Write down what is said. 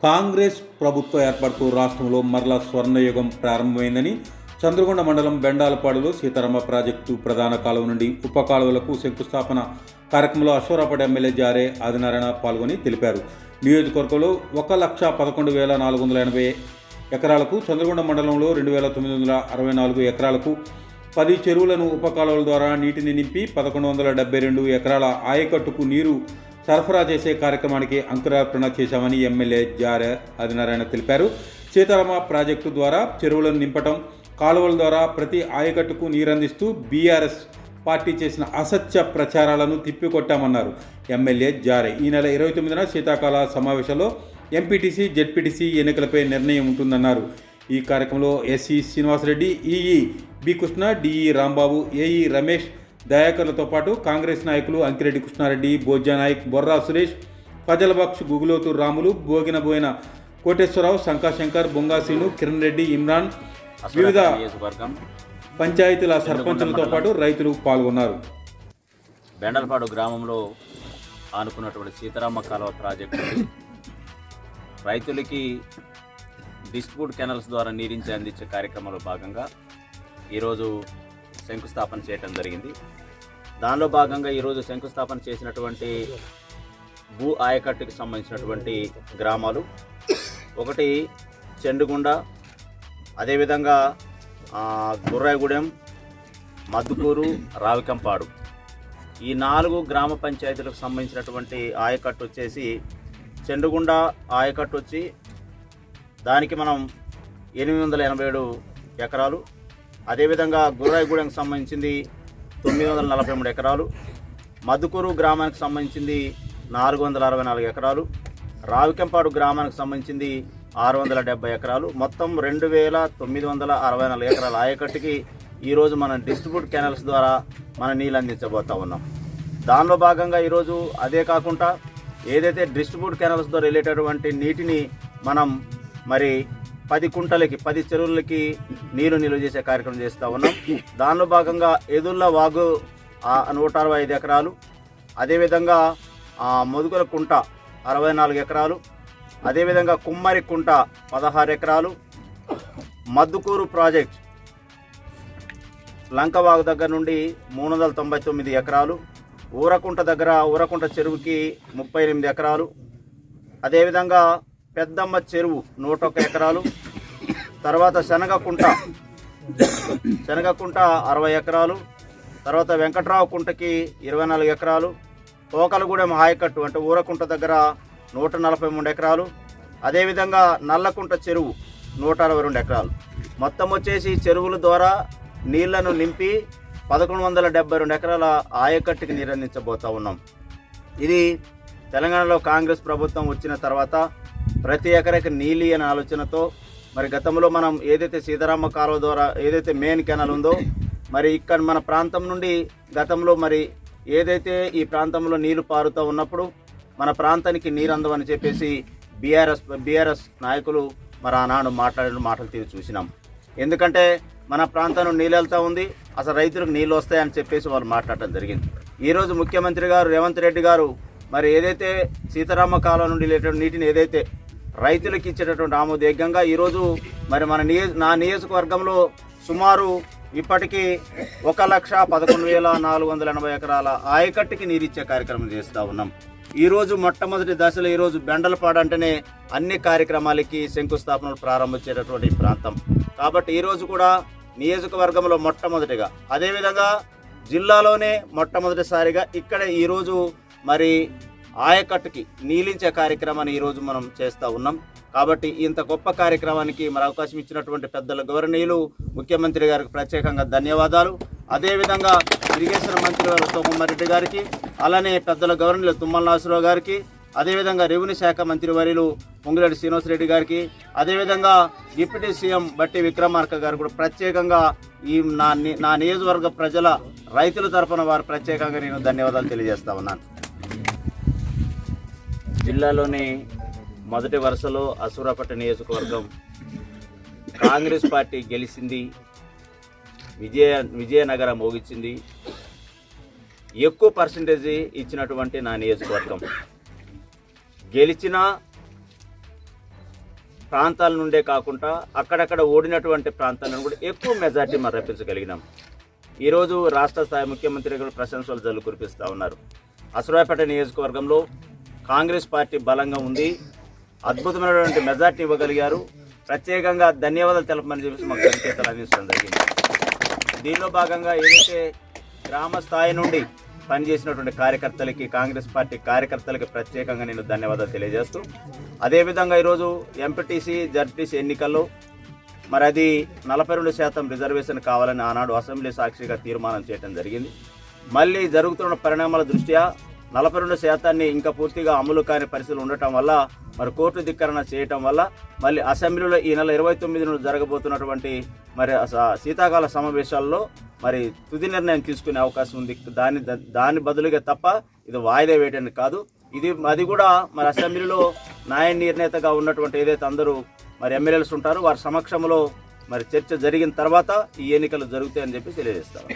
కాంగ్రెస్ ప్రభుత్వ ఏర్పాటుతో రాష్ట్రంలో మరలా స్వర్ణయుగం ప్రారంభమైందని చంద్రగొండ మండలం బెండాలపాడులో సీతారామ ప్రాజెక్టు ప్రధాన కాలువ నుండి ఉప కాలువలకు శంకుస్థాపన కార్యక్రమంలో అశ్వరాపేట ఎమ్మెల్యే జారే ఆదినారాయణ పాల్గొని తెలిపారు. నియోజకవర్గంలో 1,11,480 ఎకరాలకు, చంద్రగొండ మండలంలో 2,964 ఎకరాలకు 10 చెరువులను ఉప కాలువల ద్వారా నీటిని నింపి 1,172 ఎకరాల ఆయకట్టుకు నీరు సరఫరా చేసే కార్యక్రమానికి అంకురార్పణ చేశామని ఎమ్మెల్యే జారే ఆదినారాయణ తెలిపారు. సీతారామ ప్రాజెక్టు ద్వారా చెరువులను నింపటం, కాలువల ద్వారా ప్రతి ఆయకట్టుకు నీరందిస్తూ బీఆర్ఎస్ పార్టీ చేసిన అసత్య ప్రచారాలను తిప్పికొట్టామన్నారు ఎమ్మెల్యే జారే. ఈ నెల 29న శీతాకాల సమావేశంలో ఎంపీటీసీ, జెడ్పీటీసీ ఎన్నికలపై నిర్ణయం ఉంటుందన్నారు. ఈ కార్యక్రమంలో SC Srinivasa Reddy, EE B Krishna, DE Rambabu, AE Ramesh, దయాకర్లతో పాటు కాంగ్రెస్ నాయకులు అంకిరెడ్డి కృష్ణారెడ్డి, బోజ్జానాయక్, బొర్రా సురేష్, ఫజల్బక్ష్, గుగులోతు రాములు, బోగినబోయిన కోటేశ్వరరావు, శంకాశంకర్, బొంగాసీను, కిరణ్ రెడ్డి, ఇమ్రాన్, వివిధ పంచాయతీల సర్పంచులతో పాటు రైతులు పాల్గొన్నారు. బెండలపాడు గ్రామంలో ఆనుకున్నటువంటి సీతారామ కాలువ ప్రాజెక్టు రైతులకి డిస్ట్రిబ్యూట్ కెనాల్స్ ద్వారా నీరించి అందించే కార్యక్రమంలో భాగంగా ఈరోజు శంకుస్థాపన చేయడం జరిగింది. దానిలో భాగంగా ఈరోజు శంకుస్థాపన చేసినటువంటి భూ ఆయకట్టుకి సంబంధించినటువంటి గ్రామాలు ఒకటి చెండుగుండ, అదేవిధంగా గుర్రాయిగూడెం, మద్దుకూరు, రావికంపాడు, ఈ 4 గ్రామ పంచాయతీలకు సంబంధించినటువంటి ఆయకట్టు వచ్చేసి చెండుగుండ ఆయకట్టు వచ్చి దానికి మనం 887 ఎకరాలు, అదేవిధంగా గుర్రాయిగూడెంకి సంబంధించింది 943 ఎకరాలు, మద్దుకూరు గ్రామానికి సంబంధించింది 464 ఎకరాలు, రావికంపాడు గ్రామానికి సంబంధించింది 670 ఎకరాలు, మొత్తం 2,964 ఎకరాల ఆయకట్టుకి ఈరోజు మనం డిస్ట్రిబ్యూట్ కెనాల్స్ ద్వారా మన నీళ్ళు అందించబోతా ఉన్నాం. దానిలో భాగంగా ఈరోజు అదే కాకుండా ఏదైతే డిస్ట్రిబ్యూట్ కెనాల్స్ ద్వారా వెళ్ళేటటువంటి నీటిని మనం మరి 10 కుంటలకి 10 చెరువులకి నీరు నిల్వ చేసే కార్యక్రమం చేస్తూ ఉన్నాం. దానిలో భాగంగా ఎదుళ్ళ వాగు 165 ఎకరాలు, అదేవిధంగా మొదుగుల కుంట 64 ఎకరాలు, అదేవిధంగా కుమ్మరి కుంట 16 ఎకరాలు, మద్దుకూరు ప్రాజెక్ట్ లంకవాగు దగ్గర నుండి 399 ఎకరాలు, ఊరకుంట దగ్గర ఊరకుంట చెరువుకి 38 ఎకరాలు, అదేవిధంగా పెద్దమ్మ చెరువు 101 ఎకరాలు, తర్వాత శనగకుంట 60 ఎకరాలు, తర్వాత వెంకట్రావు కుంటకి 24 ఎకరాలు, పోకలగూడెం ఆయకట్టు అంటే ఊరకుంట దగ్గర 143 ఎకరాలు, అదేవిధంగా నల్లకుంట చెరువు 162 ఎకరాలు. మొత్తం వచ్చేసి చెరువుల ద్వారా నీళ్లను నింపి 1,172 ఎకరాల ఆయకట్టుకి నీరందించబోతా ఉన్నాం. ఇది తెలంగాణలో కాంగ్రెస్ ప్రభుత్వం వచ్చిన తర్వాత ప్రతి ఎకరాకి నీళ్ళు అనే ఆలోచనతో మరి గతంలో మనం ఏదైతే సీతారామ కాలువ ద్వారా ఏదైతే మెయిన్ కెనాల్ ఉందో మరి ఇక్కడ మన ప్రాంతం నుండి గతంలో మరి ఏదైతే ఈ ప్రాంతంలో నీళ్లు పారుతూ ఉన్నప్పుడు మన ప్రాంతానికి నీరు అందవని చెప్పేసి బీఆర్ఎస్ నాయకులు మరి ఆనాడు మాట్లాడిన మాటలు తీరు చూసినాం. ఎందుకంటే మన ప్రాంతంలో నీళ్ళు వెళ్తూ ఉంది, అసలు రైతులకు నీళ్ళు వస్తాయని చెప్పేసి వాళ్ళు మాట్లాడటం జరిగింది. ఈరోజు ముఖ్యమంత్రి గారు రేవంత్ రెడ్డి గారు మరి ఏదైతే సీతారామ కాలువ నుండి వెళ్ళేటువంటి నీటిని ఏదైతే రైతులకు ఇచ్చేటటువంటి ఆమోదయోగ్యంగా ఈరోజు మరి నా నియోజకవర్గంలో సుమారు ఇప్పటికీ 1,11,480 ఎకరాల ఆయకట్టుకి నీరిచ్చే కార్యక్రమం చేస్తూ ఉన్నాం. ఈరోజు మొట్టమొదటి దశలో ఈరోజు బెండలపాడు అంటేనే అన్ని కార్యక్రమాలకి శంకుస్థాపనలు ప్రారంభించేటటువంటి ప్రాంతం కాబట్టి ఈరోజు కూడా నియోజకవర్గంలో మొట్టమొదటిగా, అదేవిధంగా జిల్లాలోనే మొట్టమొదటిసారిగా ఇక్కడ ఈరోజు మరి ఆయకట్టుకి నీలించే కార్యక్రమాన్ని ఈరోజు మనం చేస్తూ ఉన్నాం. కాబట్టి ఇంత గొప్ప కార్యక్రమానికి మరి అవకాశం ఇచ్చినటువంటి పెద్దల గౌరవనీయులు ముఖ్యమంత్రి గారికి ప్రత్యేకంగా ధన్యవాదాలు. అదేవిధంగా ఇరిగేషన్ మంత్రి గారు సోమరెడ్డి గారికి, అలానే పెద్దల గవర్నర్లు తుమ్మల నాగేశ్వరరావు గారికి, అదేవిధంగా రెవెన్యూ శాఖ మంత్రి వర్యులు పొంగిరెడ్డి శ్రీనివాసరెడ్డి గారికి, అదేవిధంగా డిప్యూటీ సీఎం బట్టి విక్రమార్క గారు కూడా ప్రత్యేకంగా ఈ నా నియోజకవర్గ ప్రజల రైతుల తరఫున వారు ప్రత్యేకంగా నేను ధన్యవాదాలు తెలియజేస్తా ఉన్నాను. జిల్లాలోని మొదటి వరుసలో అసూరాపేట నియోజకవర్గం కాంగ్రెస్ పార్టీ గెలిచింది, విజయనగరం మోగించింది. ఎక్కువ పర్సంటేజ్ ఇచ్చినటువంటి నా నియోజకవర్గం గెలిచిన ప్రాంతాల నుండే కాకుండా అక్కడక్కడ ఓడినటువంటి ప్రాంతాలను కూడా ఎక్కువ మెజార్టీ మనం రప్పించగలిగినాం. ఈరోజు రాష్ట్ర స్థాయి ముఖ్యమంత్రి గారు ప్రశంసలు జల్లు కురిపిస్తూ ఉన్నారు. అసరాయపేట నియోజకవర్గంలో కాంగ్రెస్ పార్టీ బలంగా ఉంది, అద్భుతమైనటువంటి మెజార్టీ ఇవ్వగలిగారు. ప్రత్యేకంగా ధన్యవాదాలు తెలపమని చెప్పేసి మాకు సంకేతాలు అందించడం జరిగింది. దీనిలో భాగంగా ఏదైతే గ్రామ స్థాయి నుండి పనిచేసినటువంటి కార్యకర్తలకి, కాంగ్రెస్ పార్టీ కార్యకర్తలకి ప్రత్యేకంగా నేను ధన్యవాదాలు తెలియజేస్తూ, అదేవిధంగా ఈరోజు ఎంపీటీసీ జడ్పీటీసీ ఎన్నికల్లో మరి అది 42% రిజర్వేషన్ కావాలని ఆనాడు అసెంబ్లీ సాక్షిగా తీర్మానం చేయడం జరిగింది. మళ్ళీ జరుగుతున్న పరిణామాల దృష్ట్యా 42% ఇంకా పూర్తిగా అమలు కాని పరిస్థితులు ఉండటం వల్ల మరి కోర్టు ధిక్కరణ చేయటం వల్ల మళ్ళీ అసెంబ్లీలో ఈ నెల 29 జరగబోతున్నటువంటి మరి శీతాకాల సమావేశాల్లో మరి తుది నిర్ణయం తీసుకునే అవకాశం ఉంది. దాని బదులుగా తప్ప ఇది వాయిదా వేయడానికి కాదు. అది కూడా మరి అసెంబ్లీలో న్యాయ నిర్ణేతగా ఉన్నటువంటి ఏదైతే అందరూ మరి ఎమ్మెల్యేలు ఉంటారో వారి సమక్షంలో మరి చర్చ జరిగిన తర్వాత ఈ ఎన్నికలు జరుగుతాయని చెప్పి తెలియజేస్తారు.